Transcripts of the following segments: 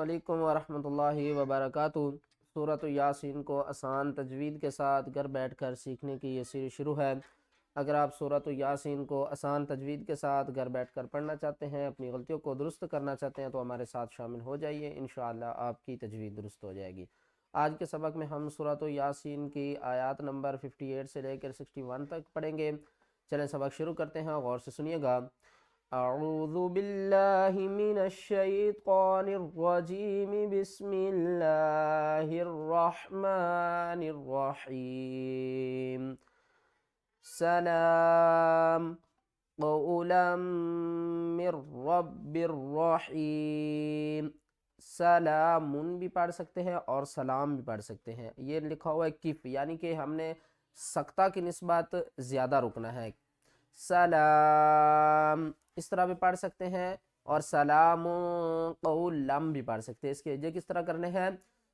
علیکم ورحمۃ اللہ وبرکاتہ۔ سورۃ یاسین کو آسان تجوید کے ساتھ گھر بیٹھ کر سیکھنے کی یہ سیریز شروع ہے۔ اگر آپ سورۃ یاسین کو آسان تجوید کے ساتھ گھر بیٹھ کر پڑھنا چاہتے ہیں، اپنی غلطیوں کو درست کرنا چاہتے ہیں، تو ہمارے ساتھ شامل ہو جائیے، انشاءاللہ آپ کی تجوید درست ہو جائے گی۔ آج کے سبق میں ہم سورۃ یاسین کی آیات نمبر 58 سے لے کر 61 تک پڑھیں گے۔ چلیں سبق شروع کرتے ہیں، غور سے سنیے گا۔ اعوذ باللہ من الشیطان الرجیم، بسم اللہ الرحمن الرحیم۔ سلام قولا من رب الرحیم۔ سلامن بھی پڑھ سکتے ہیں اور سلام بھی پڑھ سکتے ہیں۔ یہ لکھا ہوا ہے کف، یعنی کہ ہم نے سکتہ کی نسبت زیادہ رکنا ہے۔ سلام اس طرح بھی پڑھ سکتے ہیں، اور سلام قولم بھی پڑھ سکتے ہیں۔ اس کے یہ کس طرح کرنے ہیں؟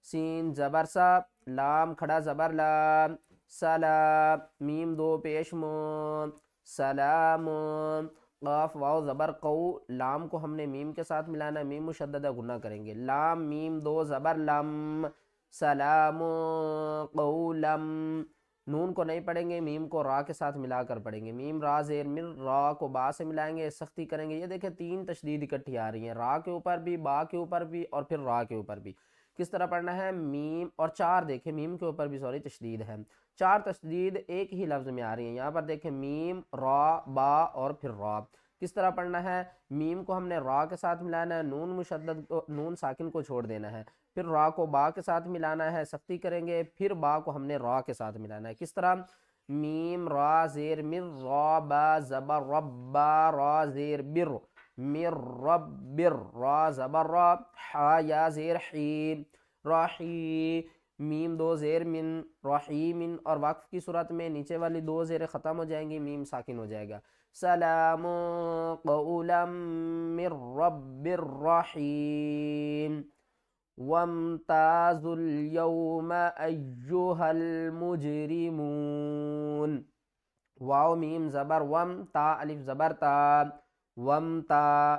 سین زبر سا، لام کھڑا زبر لام، سلام میم دو پیش مون، سلام قاف واو زبر قو، لام کو ہم نے میم کے ساتھ ملانا ہے، میم مشددہ گنہ کریں گے، لام میم دو زبر لم، سلام قولم۔ نون کو نہیں پڑھیں گے، میم کو را کے ساتھ ملا کر پڑھیں گے، میم را زیر مل، را کو با سے ملائیں گے، سختی کریں گے۔ یہ دیکھیں تین تشدید اکٹھی آ رہی ہیں، را کے اوپر بھی، با کے اوپر بھی، اور پھر را کے اوپر بھی۔ کس طرح پڑھنا ہے؟ میم اور چار دیکھیں، میم کے اوپر بھی تشدید ہے، چار تشدید ایک ہی لفظ میں آ رہی ہیں۔ یہاں پر دیکھیں میم را با اور پھر را۔ کس طرح پڑھنا ہے؟ میم کو ہم نے را کے ساتھ ملانا ہے، نون مشدد نون ساکن کو چھوڑ دینا ہے، پھر را کو با کے ساتھ ملانا ہے، سختی کریں گے، پھر با کو ہم نے را کے ساتھ ملانا ہے۔ کس طرح؟ میم را زیر مر، را با زبر رب، با را زیر بر، مر رب بر، را زبر را، حا یا زیر حی، راحی، میم دو زیر من، رحیم، اور وقف کی صورت میں نیچے والی دو زیر ختم ہو جائیں گی، میم ساکن ہو جائے گا۔ سلام قولا من رب الرحیم۔ وامتازوا اليوم ایہا المجرمون۔ واو میم زبر وم، تا الف زبر تا، وم تا،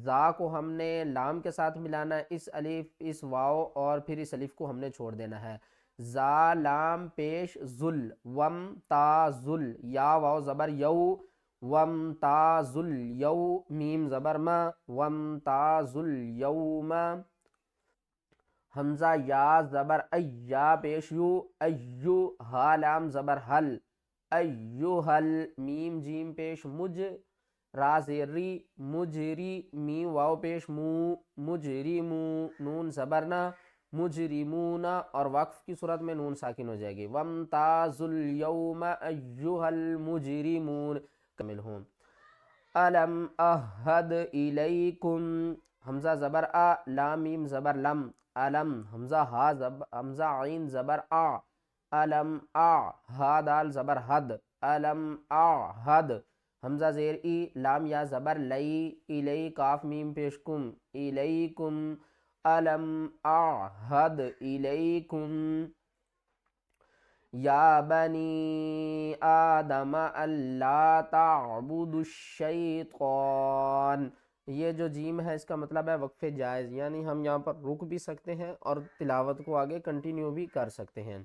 زا کو ہم نے لام کے ساتھ ملانا ہے، اس الف اس واو اور پھر اس الف کو ہم نے چھوڑ دینا ہے، زا لام پیش ذل، وم تا ذل، یا واو زبر یو، وم تا ذل یو، میم زبر ما، وم تا ذل یوم، حمزہ یا زبر ای، یا پیش یو، ایو، ہا لام زبر حل، ایوہل، میم جیم پیش مج، را زیر ری، مجری، میم واو پیش مو، مجرمو، نون زبرنا، مجرمونا، اور وقف کی صورت میں نون ساکن ہو جائے گی۔ وامتازوا اليوم ایہا المجرمون، کامل ہوں۔ الم اعہد الیکم، حمزہ زبر آ، لام میم زبر لم، علم، حمزہ ہا حمزہ عین زبر آ، الم آ، ہا دال زبر حد، الم اعہد، حمزہ زیر ای، لام یا زبر لئی، الی کاف میم پیش کم، الیکم، الم اعہد الیکم، یا بنی آدم الا تعبدوا الشیطان۔ یہ جو جیم ہے اس کا مطلب ہے وقف جائز، یعنی ہم یہاں پر رک بھی سکتے ہیں اور تلاوت کو آگے کنٹینیو بھی کر سکتے ہیں۔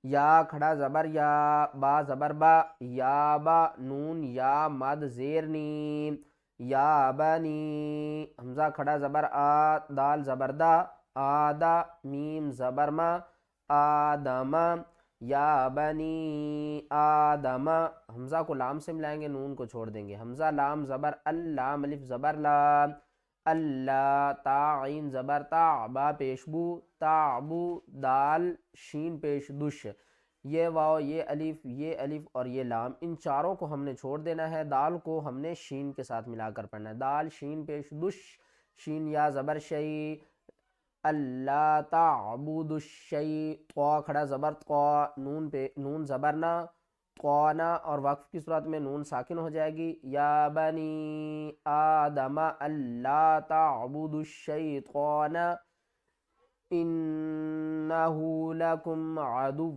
یا کھڑا زبر یا، با زبر با، یا با، نون یا مد زیر نیم، یا بنی، حمزہ کھڑا زبر آ، دال زبر دا، آدا، میم زبر ما، آدم، یا بنی آدم، حمزہ کو لام سے ملائیں گے، نون کو چھوڑ دیں گے، حمزہ لام زبر اللام، الف زبر لام، اللہ، تا عین زبر تا، با پیش بو، تعبو، دال شین پیش دش، یہ واو یہ الف اور یہ لام، ان چاروں کو ہم نے چھوڑ دینا ہے، دال کو ہم نے شین کے ساتھ ملا کر پڑھنا ہے، دال شین پیش دش، شین یا زبر شی، اللہ تعبد الشی، طا کھڑا زبر طا، نون زبر نا، قانا، اور وقف کی صورت میں نون ساکن ہو جائے گی، یا بنی آدم الا تعبدوا الشیطان انہ لکم عدو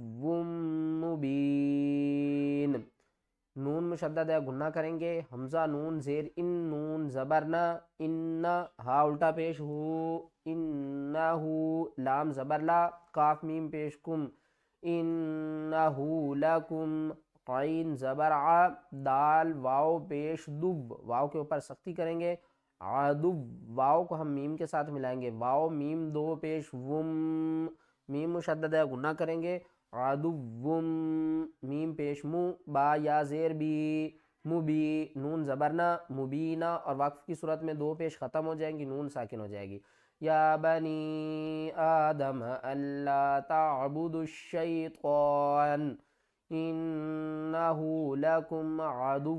مبین۔ نون مشدد ہے گنہ کریں گے، حمزہ نون زیر ان، نون زبر نہ، ان، ہا الٹا پیش ہو، انہو، لام زبر لا، کاف میم پیش کم، انہو لکم، عین زبر ع، دال واو پیش دو، واو کے اوپر سختی کریں گے، عدو، واو کو ہم میم کے ساتھ ملائیں گے، واو میم دو پیش وم، میم مشدد ہے گنہ کریں گے، عدوم، میم پیش مو، با یا زیر بی، مبی، نون زبرنا، مبینہ، اور وقف کی صورت میں دو پیش ختم ہو جائیں گی، نون ساکن ہو جائے گی، یا بنی آدم اللہ تعبدوا الشیطان انہو لکم عدو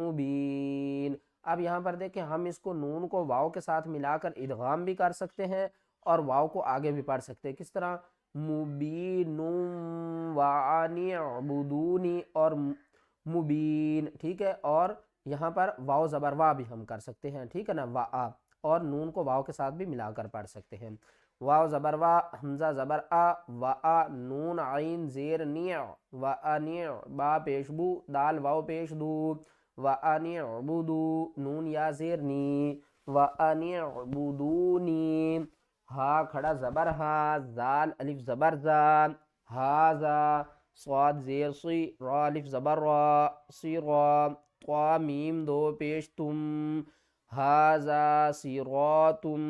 مبین۔ اب یہاں پر دیکھیں ہم اس کو نون کو واو کے ساتھ ملا کر ادغام بھی کر سکتے ہیں اور واو کو آگے بھی پڑھ سکتے ہیں، کس طرح؟ مبین وانی عبدونی اور مبین، ٹھیک ہے، اور یہاں پر واو زبر وا بھی ہم کر سکتے ہیں، ٹھیک ہے نا، وا، اور نون کو واو کے ساتھ بھی ملا کر پڑھ سکتے ہیں، واو زبر وا، حمزہ زبر آ، وا، نون عین زیر نیع، وانیع، با پیش بو، دال واو پیش دو، وانیع عبدو، نون یا زیر نی، وانیع عبدونی، ہا کھڑا زبر ہا، زال الف زبر زا، ہاذا، صاد زیر سی، را الف زبر را، سی را، طا میم دو پیش تم، ہاذا صراطم،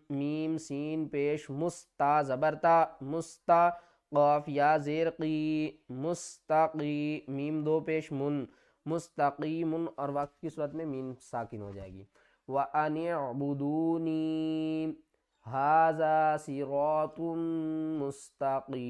میم سین پیش مستا زبر تا، مستا، قاف یا زیر قی، مستقی، میم دو پیش من، مستقیم، اور وقت کی صورت میں میم ساکن ہو جائے گی، وَأَنِ اعْبُدُونِي هَذَا صِرَاطٌ مُسْتَقِيمٌ۔